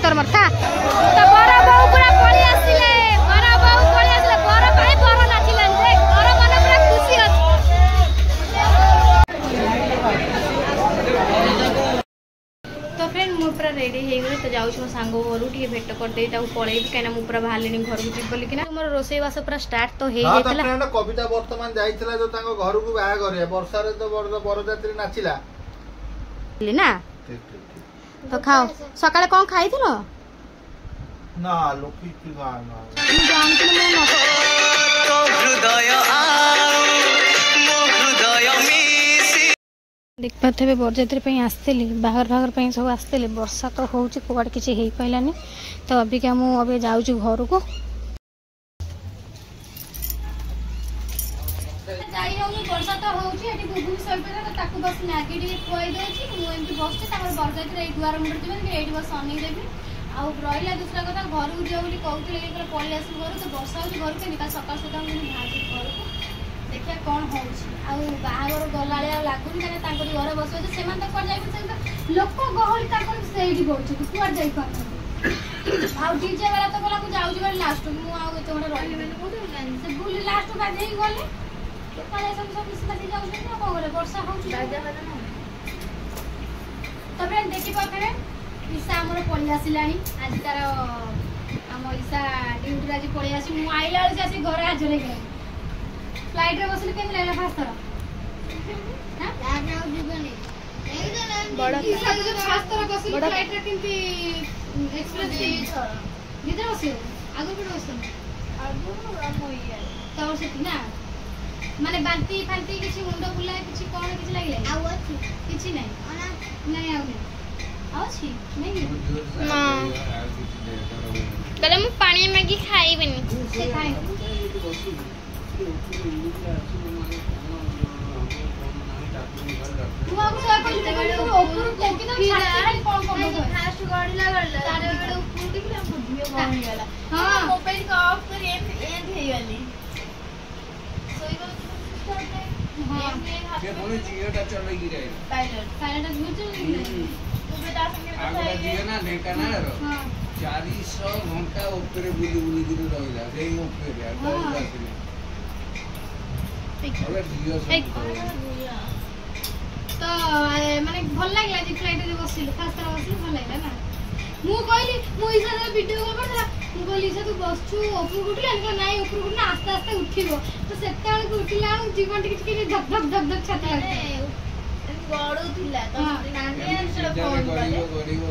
तोर मर था तो बड़ बहु पूरा पड़ी आसिले बड़ बहु पड़ी आसिले बड़ भाई बड़ नाचिलन जे घर मन पूरा खुशी अछि। तो फ्रेंड मु पूरा रेडी हे गले तो जाउछ मो सांगो घरु टी भेट कर दे ता पळेई काना मु पूरा भालेनी घर को जिब बोली किना मोर रोसई वास पूरा स्टार्ट तो हे गेतला। फ्रेंड कविता वर्तमान जाइतला जो तांको घर को बाहा करे वर्षा रे तो बरजात्री नाचिला ना तो खाओ सकाळे कोन खाइथिलो ना लोकी की गाना जानते न तो हृदय देख पाथे बरजात्री आसती बाहर बाहर सब आसती वर्षा तो हूँ कौड़ किसी हो पारानी तो अबिका मुझे जाऊँ घर को वर्षा तो होगी बस मैगी टे खुआई दूसरी मुझे बस बरजात्री दुआर मुंडे ये बस अनेदेवी आउ रहा दूसरा कथा घर को जाओ कहते पलि आस घर तो वर्षा हो घर के सकाल सुधा मुझे बाहर घर को देखिए कौन हो बाहर गला लगुन कहीं घर बस से लोक गहली से बढ़ जा डीजे वाला तो गला जाऊँ लास्ट मुझे रही बुल लास्ट गाधे गले वर्षा हो देखी पाखे ईशा आमर पलि आसला आज तार आम ईशा ड्यूटी आज पलि आस आईला बेल से घर हाजर हो फ्लाइट रे बसले केन लागला फास्ट थरा हां ना जीवनी बड़ा ईशा जो फास्ट थरा बसले फ्लाइट रे केनती एक्सप्रेस भीतर बसियो आगु पड़ बसो आगु तो से ना माने बांती फांती किछि मुंडो बुला किछि कोन किछि लागले आउ अछि किछि नै नै आउ नै आउ छी नै ना कले मु पानी मैगी खाइबनी से खाइ तू आगु से कहली ऊपर कोकी तो छाती कोन कोन फास्ट गाड़ी लागल तारे बेड ऊपर देखला बुझियो बन गेला हां मोबाइल का ऑफ कर एंड हे वाली सोई गो हां ये बोले जियोटा चले गिरे पायलट घुर चले गिरे तू बेटा संगे आगला जियो ना ढेकाना रो हां 400 घंटा ऊपर बुली बुली गिर रहला रे ऊपर यार तो माने भल लागला जे फ्लाइट रे बसिलु फास्ट रे बसिलु भल लागला ना मु कहली मु इसा रे वीडियो कॉल करला मु कहली इसा तू बसछु ऊपर उठला ना नाही ऊपर उठना आस्ते आस्ते उठिबो तो सेताळ को उठिला जीवन टिक टिक धक धक धक धक छाती लागते गडो थिला तो नानी से फोन करे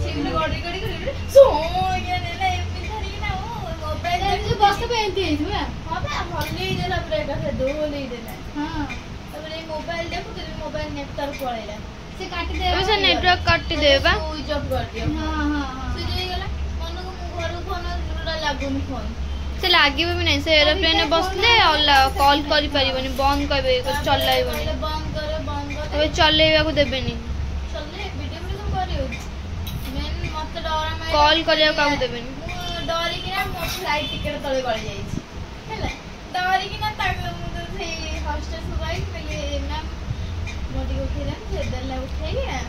सिम गडी गडी गडी सो ये नेला एमपी धरी ना ओ मोबाइल जो बस पे एंती है ना हां बे भल्ली देला ब्रेक के दो ले देला हां तबरे मोबाइल देखो तेरे मोबाइल नेटवर्क पळेला से काटी दे से नेटवर्क काटी देबा स्विच ऑफ कर दियो हां हां स्विच हो गेला मन को मु घर फोन जुड़ा लागुन फोन से लागिबे भी नहीं से एरोप्लेन में बसले कॉल करि परिबनी बंद करबे चलाइबनी बंद करे चलेबा को देबेनी चले वीडियो में तुम करियो मेन मत डरा मैं कॉल करियो का देबेनी डरी कि ना मो फ्लाइट टिकट तले गळी जाईछि हैला डरी कि ना ताक से हॉस्टल सुबाई पहले मैम मोटी उठेला से दल्ला उठेगा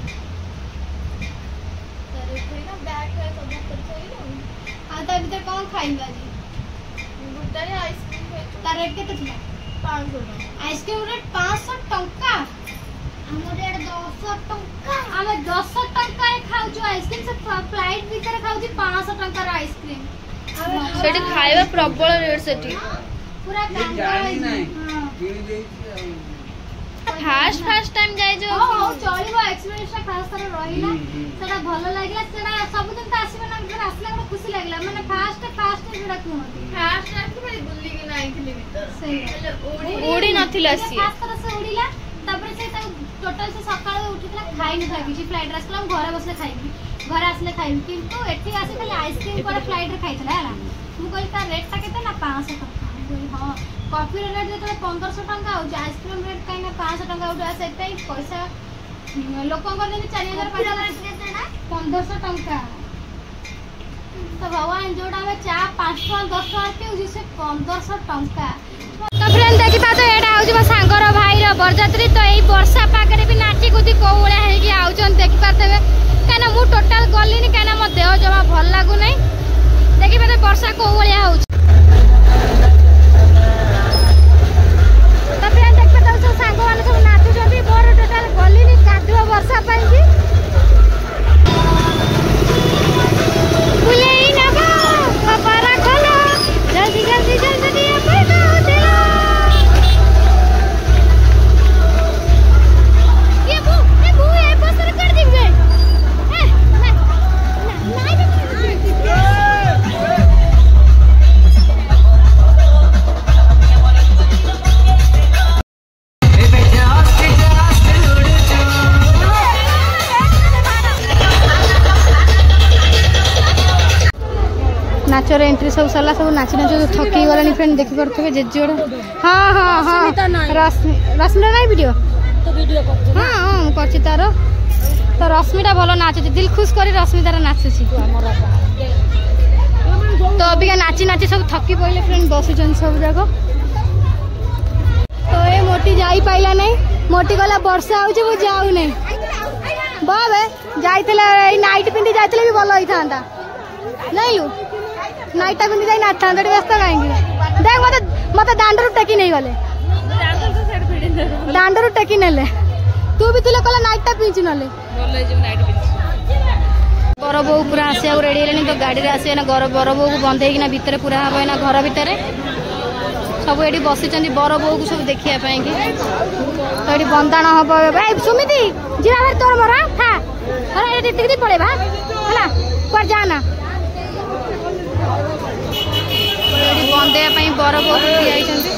तर उठेगा बैग है सब ऊपर चाहिए आ त भीतर कौन खाइबा जी गुटारे आइसक्रीम है तार रेट केते थिला 500 आइसक्रीम रेट 500 टंका हमर रेट 10 टंका हम 10 टंका रे खाउ जो आइसक्रीम से फ्लाइट भीतर खाउ जी 500 टंका रे आइसक्रीम सेठी खाइबा प्रबल रेट सेठी पूरा जानी नहीं गिर देई फास्ट फास्ट टाइम जाय जो हां चलिबो एक्सपीरियंस खास तरह रहिला सेटा भलो लागला सेटा सब दिन त आसीबे ना घर आसला को खुशी लागला माने फास्ट फास्ट जेडा कहती फास्ट फास्ट भाई बुल्ली के नाही थिली भीतर सही ओडी नथिला सी खास तरह से ओडीला तबरे से टोटल से सकाळ उठितला खाइ न थाकी जी फ्लाइट रासला घर बसले खाइबी घर आसले खाइबी किंतु एठी आसी खाली आइसक्रीम पर फ्लाइट रे खाइतला हला मु कहली का रेट ता केते ना 500 टका हाँ कॉफी रेट जो 1500 टंका हो आइसक्रीम रेट कहीं 500 टंका उठा से पैसा लोक 4000 1500 टंका तो भगवान जोड़ा में चा 5 टका 10 टका के से 1500 टंका तो फ्रेंड देखि पा तो एटा आउज म सांगर भाई रो बरजात्री तो एई वर्षा पागरे भी नाची कुदी को उळा हे कि आउजन देखि पातबे काना मु टोटल गलिनी कहीं मो देह जमा भल लगुना देखिए वर्षा कौ भाया हो सांग मैंने सब नाचुंट मोर टोटाल गलिनी कादुआ वर्षा पाई जल्दी जल्दी जल्दी नाचर एंट्री सब सरला सब नाची नाच थकी गलानी फ्रेंड देखि परथबे जेजोड़ हां हां हां रश्मिता नहीं वीडियो हां हां करछि तार तो रश्मिता भलो नाचुची दिल खुश करी रश्मिता नाचुची तो अभी नाची नाची सब थकी पड़े फ्रेंड बसुचन सब जाक तो ये मोटी जाई पाइला नहीं मोटी गला वर्षा आउची वो जाऊ नहीं बाबे जाइतले नाइट पिंडी जाइतले भी भलो होई थांदा नहीं लू नाइटा पिंडी जाई नाच थांदा व्यस्त कहीं देख मत मत दांडरू टेकी नहीं गले दांडरू टेकी नेले तू भी तुले कला नाइटा पिंची नले बर बो पूरा आसिया रेडी हेले तो गाड़ी रे आसे ना बर बो को बंद हेकिना भितर पूरा हबे ना घर भितर सब एडी बसिचंदी बर बो को सब देखिया पाई कि तो एडी बंदाण हबो भाई सुमिति जिरा भाई तोर मोरा था अरे एडी टिकदी पड़ेबा हला पर जाना एडी बंदे पई बर बो को ठिया आइचंदी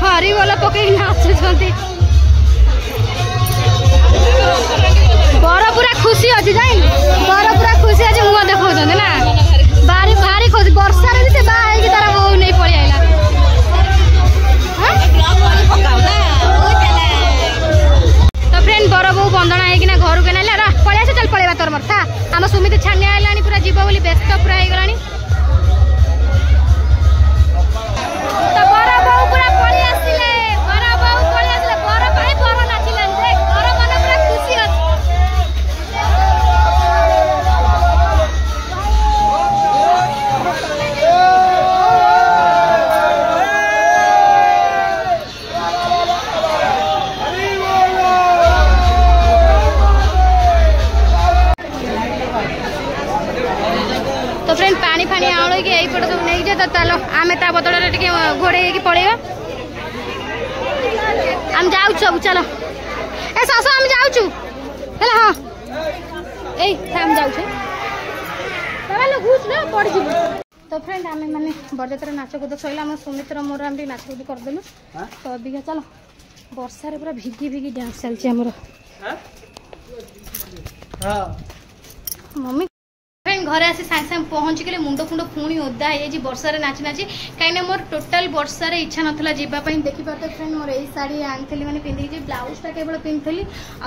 हरी वाला पकई नाचुंती बर पूरा खुशी अच्छी जाई बर पूरा खुशी अच्छे मुह देखा ना भारी भारी खुशी वर्षा भी से बाहर तार बो नहीं पड़ी आईला तो फ्रेंड बर बो बंदना है घर के ना पलिया चल पड़ेगा तोर मर था आम सुमित छानिया आइलानी पूरा जीव बोली व्यस्त पूरा हो गलानी तो बर बो पूरा पड़ी आसिले बर बो पड़ी आसिले बर भाई बर नाचिलानी देख बर मन पूरा खुशी अछि तो फ्रेंड पानी फानी आउल कि यही पट सब नहीं जे तो चलो आमे ता बदल टिके घोड़े की पड़ेगा हम जाऊ सब चलो ए सासो हम जाऊ छु हेला हां ए हम जाऊ छु बाबा लो घुस ना पड़ जी तो फ्रेंड आमे माने बरजतर नाच को तो सइला हम सुमित्र मोर हम भी नाच को कर देलु तो अभी चलो वर्षा रे पूरा भिगी भिगी डांस चल छी हमरो हां मम्मी घरे आसी सागे सागे पहुँच गले मुंड फुंड पुणी ओदा है वर्षार नाची नाची कहीं मोर टोटाल वर्षार इच्छा नाला जावाई देखिपारे फ्रेंड मोर यही शाढ़ी आनी मैंने पिंधि ब्लाउजटा केवल पिंधि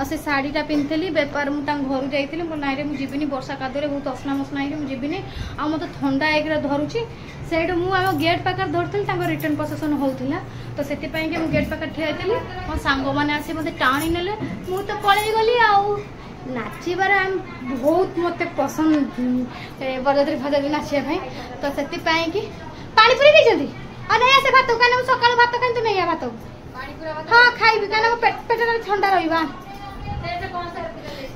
से शाढ़ीटा पिंधि बेपार मुझे घर जाइली मोर नाई मुझे वर्षा कादुरे बहुत असना मसना है मुझे आ मत ठंडा एक धरुची से मुझे गेट पाखे धरती रिटर्न प्रोसेसन होता तो से गेट पाखे ठिया मो सांग मैंने आसी मत टाणी ने मुझे तो पलि गली आउ नाचबार बहुत मत पसंद बरजात्री फजात्री नाचापी तो से कि पानी पूरी देखते नहीं आसे भात कहीं सका भात खाई नहीं भात हाँ खाइबी कहीं पेट ठंडा रहा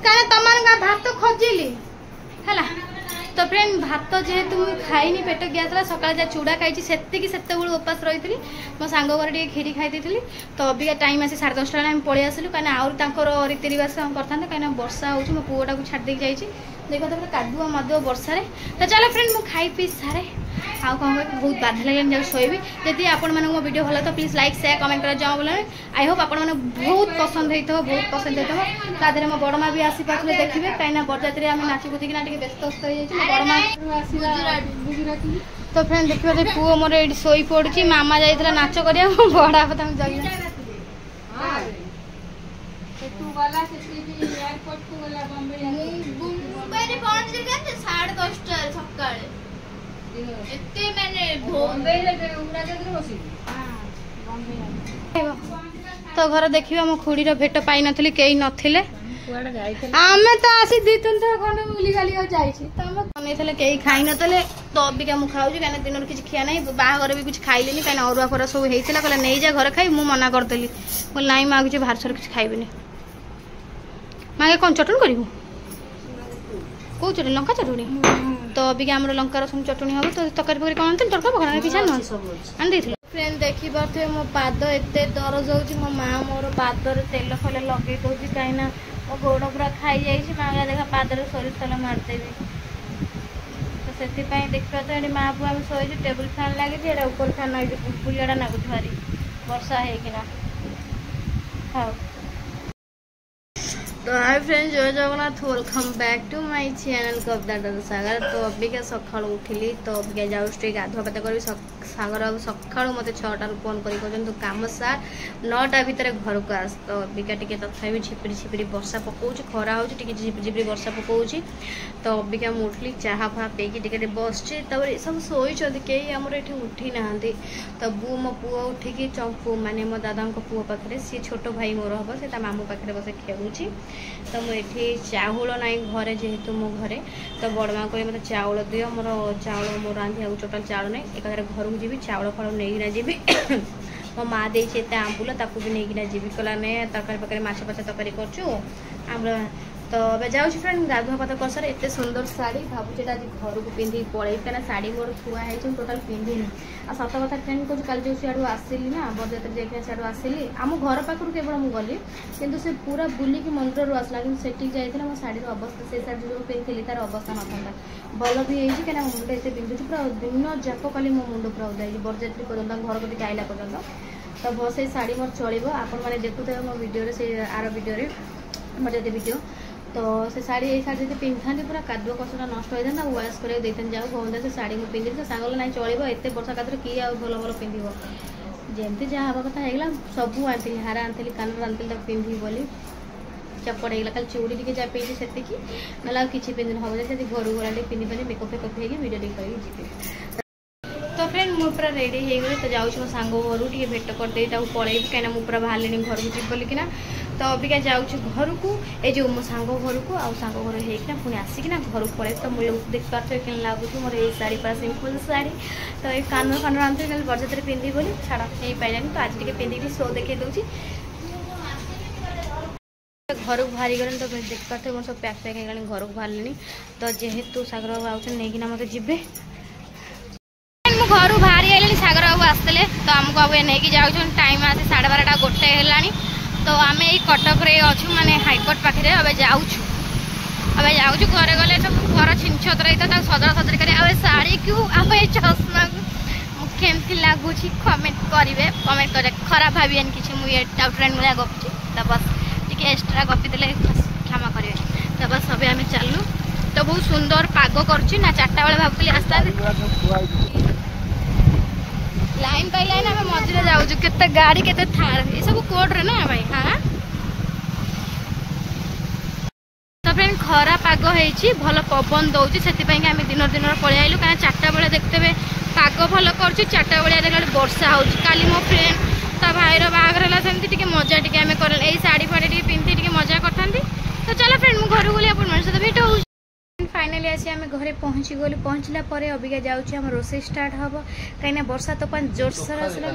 कहीं तुम भात खोजिली है तो फ्रेंड भात जेहेतु मुझे खाईनी पेट गैस सका जहाँ चूड़ा खाई से उपास रही मो सांग घर खीरी खाई तो अबिका टाइम आसी 10:30 आम पलि आसलु कहीं आउर रीति रिवाज करते कहीं वर्षा हो मो पुओटा को छाड़ी जाइए देखो तो कादुआ मदुआ वर्षा तो चलो फ्रेंड मुझे खाई पी सारे आउ कौन बहुत बाधा लगे जाऊँ शोबी जदि आपण मो वीडियो भल तो प्लीज लाइक शेयर कमेंट कर जाओ बोले आई होप आपण मैंने बहुत पसंद होता बहुत पसंद होता तादेह मो बड़ माँ भी आसी पारे देखिए कहीं बरजात्री आम नाची कुदिकिना व्यस्त व्यस्त हो जाए बड़ माँ गुजराती तो फ्रेंड देखिए पुओ मोर ये शोई पड़ी मामा जाइए नाच करिया बड़ा जगह तो घर देखिए मो खुड़ी भेट पाई नी कई नथिले आम तो आसी दी तीन थर खंडे बुली गाली जाइए कई खाई नतले तो अबिका मुझे खाऊँ कहीं दिन किसी खिया ना बाहर भी कुछ खाइली कहीं अरुआ फरुआ सब होता कहला नहीं जा घर खाई मुझे मना करदेली बोल ना माँ कुछ भारसर किसी खाइबी माँ कौन चटनी करूँ कौ चटनी लंका चटनी तो अबिका आम लंका रसुन चटनी हम तो तकारी पकड़ी कौन तड़का पकड़ा किसी आनी फ्रेंड देखी पारे मो पाद एत दरज हो मो माँ मोर पादर तेल फल लगे दूसरी कहीं मो गोड़ पूरा खाई जाइए माँ देखा पादर सोरिष तेल मारिदेवी तो से देखा तो ये माँ पुआ आम शोचे टेबुल फैन लगे ऊपर फैन बुलियाटा नागुच भारी वर्षा होना हाँ तो hi friends Jai Jagannath welcome back to my channel Kavita Sagar तो अबिका सका उठिली तो अबिका जाऊँ टे गाधुआ पाता करी सागर बाबू सका मत 6टार फोन कर काम सार 9टा भितर घर को आस तो अबिका टी तथापि झिपिरी झिपिरी वर्षा पकाऊँ खरा हो झिपिरी झिपिरी वर्षा पकाऊँ तो अबिका मुझे उठिली चाहा फा पीकी बस सब शोचती कई आमर ये उठी ना तो बू मो पुआ उठिकी चंपू माने मो दादा पुओ पाखे सी छोट भाई मोर हम से मामू पाखे बस खेलुची तो मुझे चाउल ना घरे जेहेतु मो घरे तो बड़ माँ कह मतलब चाउल दियो मोर चाउल मोर रांधिया टोटाल चाउल नहीं एक घर को जी चाउल फल नहीं जी मो माँ देते एत आंबुल ताकू भी नहीं जी कहला नहीं तरकारी पकड़ मछ पचा तरकारी कर तो अब जाऊँ फ्रेंड गाधुआ पात कर सारे एत सुंदर शाढ़ी भावुँ आज घर को पिंधि पड़े कहीं शाढ़ी मोर थुआ है टोटाल पिंधिनी आ सत कथा फ्रेंड कह कल जो सियाड़ू आसली ना बरजात्रा जाइए सियाड़ू आसली आम घर पाखु केवल मुझे गली किंतु से पूरा बुलिकी मंदिर रू आसला कि सेठी जाइए मो शाढ़ी अवस्था से शाढ़ी जो पिंधि तार अवस्था ना भल भी कहीं मुंड एत पिंधुची पूरा दिन जाक कल मो मुंड पूरा उदा बरजात्री पर्यटन घर कति आइला पर्यटन तो बस ये शाढ़ी मोर चलो आपण मैंने देखुए मो वीडियो से आर वीडियो बरजाती वीडियो तो से शाढ़ी ये शाढ़ी जो पिंधा पूरा कादुआ कषटा नष्ट होता है वाश कर जाओ भवंता से शाढ़ी मुझे पिंधि तो सांगल ना चलो एत वर्षा कादर किए आ भल भल पिंध जमती जहाँ हवा कथा होगा सबू आनी हार आनी कान आनी पिंधि बोली चपड़ होगा खाली चूड़ी टी जहाँ पिंधि से ना किसी पिंधि हम घर को गला पिंधि पानी मेकअप फेकअप होगी वीडियो टी कर तो फ्रेंड मुझे पूरा रेडी हो गली तो जाऊँ मो सांग घर टे भेट करदे पलैबी कहीं मुझे पूरा बाहर घर को जी बोलिकिना तो अबिका जाऊँ घर को ये जो मो सांग घर को आउ सांग घर होना पुणी आसिकिना घर को पड़े तो मुझे देख पार्थ कि लगुच मोर ये शाढ़ी पूरा सिंपल शाढ़ी तो ये कान फान आनी कल बरजात्रा पिंधि बोली छाड़ नहीं पाइलानी तो आज टे पिंधिक शो देखी दूसरी घर को बाहरी गले तो देख पार्थ मोर सब पैक पैक हो घर को बाहर तो जेहेतु सागर बाबू आउट नहीं मत जी घर बाहरी आइले सागर बाबू आसते तो आमको अब नहीं जाऊँ टाइम आसे 12:30 गोटे है तो आम ये कटक अच्छु माने हाईकोर्ट पाखे अब जाऊँ घरे गले सब घर छिनछतर रही सदरा सदरी कर शाढ़ी क्यों आम ये चश्मा केमती लगुच कमेंट करेंगे कमेंट कर खराब भाविए किसी मुझे ट्रेंड में गपुची तो बस टी एक्सट्रा गपी दे क्षमा करेंगे तो बस अभी आम चलू तो बहुत सुंदर पाग कर 4टा बेले भावुली आस्ता लाइन बाय लाइन आम मझे जाऊँ केते गाड़ी केते थार ये सब कोड रे ना भाई हाँ तो फ्रेंड खरा पाग होती भल पवन दौर से आम दिन दिन पलि आइलु कहीं 4टा बेले देखते पाग भल कर 4टा बेलिया देखा वर्षा हो काली मो फ्रेंड ता भाईर बाहर है सेमती मजा टी आम कर शाढ़ी फाड़ी पिंधि मजा करते तो चलो फ्रेंड मुझे घर गली आप सहित भेट हो फाइनाली आसी आम घरे पहुँची गलु पहुँचला अबिका जाऊँ आम रोसे स्टार्ट हम कहीं वर्षा तोफान जोरसोर आसला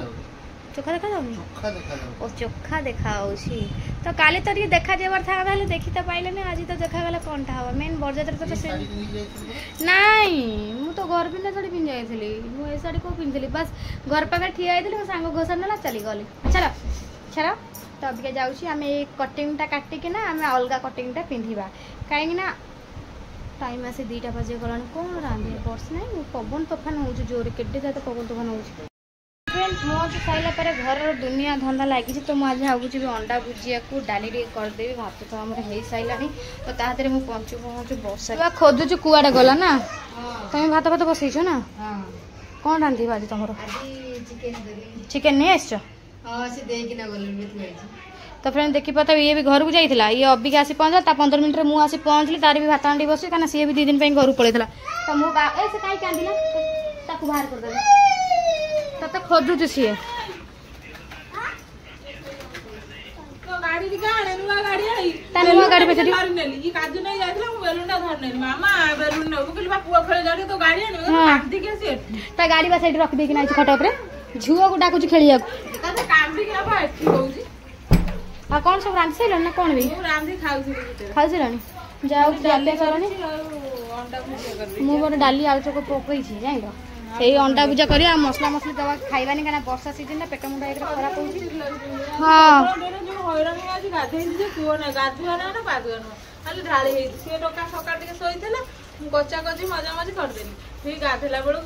चोखा देखा जाऊँ चोखा देखा तो काली तो देखा जाबार था देखी तो पाइले ना आज तो देखागला कौन टा हम मेन बरजात्रा तो नाई मु तो घर पिंधा शाढ़ी पिंधि जाइली मुझे शाढ़ी को पिंधि बस घर पाखे ठिया होती सांग घोषार ना चली गली चलो छाड़ तो अबिका जाऊँ आम कटिंगटा काटिकिना आम अलग कटिंगटा पिंधा कहीं टाइम आसे 2टा बजे गला कौन रांधे बर्ष ना पवन तोफान हो जोर के तो पवन तोफान हो फ्रेंड्स मौज खाइला घर दुनिया धंदा लगी तो मुझे भावुँ अंडा भुजिया को डाली टे करदेवी भात तो आम हो सारा तो तादे मुझे पहुँचू पहुँचू बर्षा खोजुचु कुआड़े गला ना तुम भात भात बसईच ना कौन रांधी आज तुम चिकेन नहीं आस तो फ्रेंड देखी पाता ये भी घर को जाइए ये अबिक आसी पहुँचा 15 मिनट में मुझे पहुँचली तार भी भात हांडी बस कहीं सी भी 2 दिन घर पड़ेगा तो मु से कहीं कांदिला बाहर करदे तो खोजुची सी गाड़ी पे गाड़ी बा साइड रख दे कि खट उपर झुआ को डाकुच खेलिया आ कौन सब रांधि साइल ना कौन भी खाई सारे जाओ मु गोटे डाली आलू चक पकई जान से अंडा भुजा कर मसला मसली दवा खाइबानी क्या वर्षा सीजन पेट मुंडा एक खराब हो हाँ कचा कची मजा मजी करदेली फिर गाधेला बेलू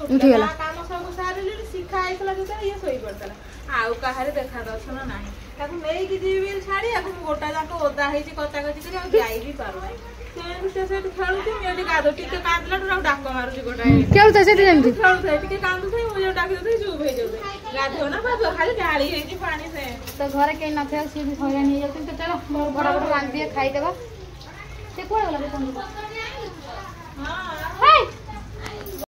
काम सब सारे शिखा आईला जो ये शोई पड़ता आउ कहार देखा दर्शन ना नहीं जीवी छाड़ी गोटा जाक ओदा हो कचा कची कर जाई भी पार खेलुची गाधो टे कांदला डाक मारूची गोटा खेलुए कांदुथे मुझे डाक चुप हो जाते गाधो ना बाधो खाली ढाली पानी से तो घर कहीं न थे सी भी हैरान हो जाते तो चलो बड़ा बड़ा रांधि खाईदेवा से कौन गला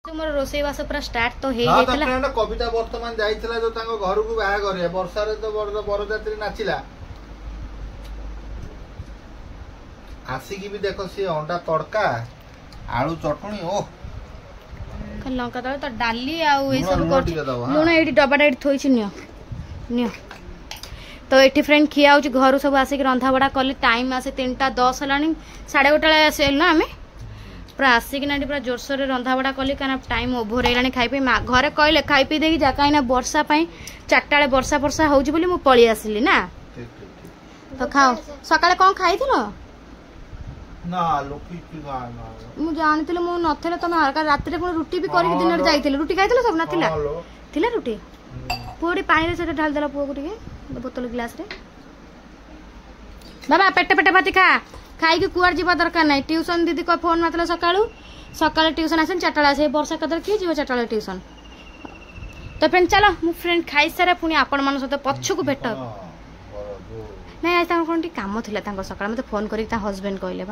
तुमर रोसई बास पूरा स्टार्ट तो हे जेतला हां कविता वर्तमान जाइतला जो तांको घर को बाहा करे वर्षा रे तो बरजात्री नाचिला आसी की भी देखो से अंडा तड़का आलू चटनी ओ लंका तळ तो डाली आ ए सब कर लूण एडी डबाडा एडी थोइछि नियो तो एठी फ्रेंड खिया होछि घर सब आसी के रंधा बडा कले टाइम आसे 3:10 हलानी 1:30 आसे ना हमें पूरा आसिक ना पूरा जोरसोर रंधा बड़ा कली क्या टाइम ओभर है खाई पी घरे कहले खाई पी देखी जा कहीं वर्षा 4टा वर्षा वर्षा हो पलि आसली ना तो खाओ सकाଳେ कौन खाई मु जानी मु नथिले तुम हल्का रात रुटी भी करके दिन जाइए रुटी खाई सब ना थिला रुटी पुओटी पानी से ढाल देला पुओ को बोतल गिलास रे बाबा पेटे पेटे भाती खा खाई कुआर जीवा दरकार नहीं ट्यूशन दीदी को फोन मारते सकाल ट्यूशन आसे 4टा आसे वर्षा कदर किए जीव 4टा ट्यूशन तो फ्रेंड चलो मु फ्रेंड खाई सारे पुणी आपण मान सहित पछकु भेट नहीं आज कौन काम था सकाल मत फोन कर हजबैंड कहले